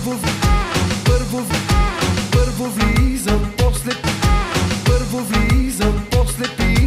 Първо влизам, после първо влизам, после пи.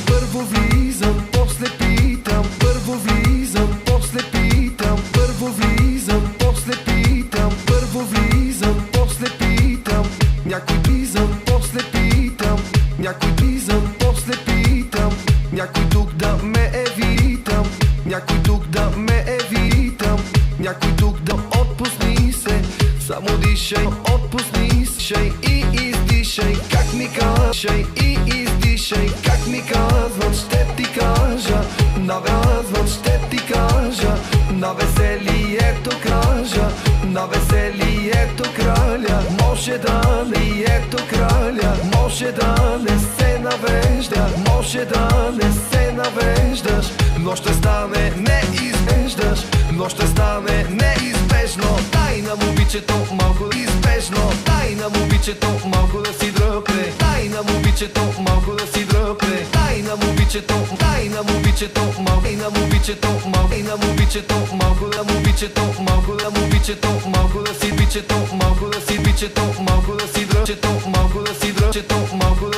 Първо влизам, после питам. Първо влизам, после питам. Първо влизам, после питам. Първо влизам, после питам. Някой влизам, после питам. Някой влизам, после питам. Някой тук да ме евитам. Някой тук да ме евитам. Някой тук да отпусни се. Само дишай, отпусни се и издишай. Как ми кажай и издишай. Как ми казвам, ще ти кажа. Навязвам, ще ти кажа. На веселието кажа. На веселието краля. Може да не ето краля. Може да не се навежда. Може да не се навеждаш. Но ще стане неизбеждаш. Но ще стане неизбежно. Дай на момичето малко избежно. Дай на момичето малко да си дръпне. Дай на момичето малко да си дръпне. Дай на момичето, дай на момичето малко. Дай на момичето малко. Дай на момичето малко. На момичето малко. На момичето малко да си бичето. Малко да си бичето. Малко да си дръпчето. Малко да си дръпчето. Малко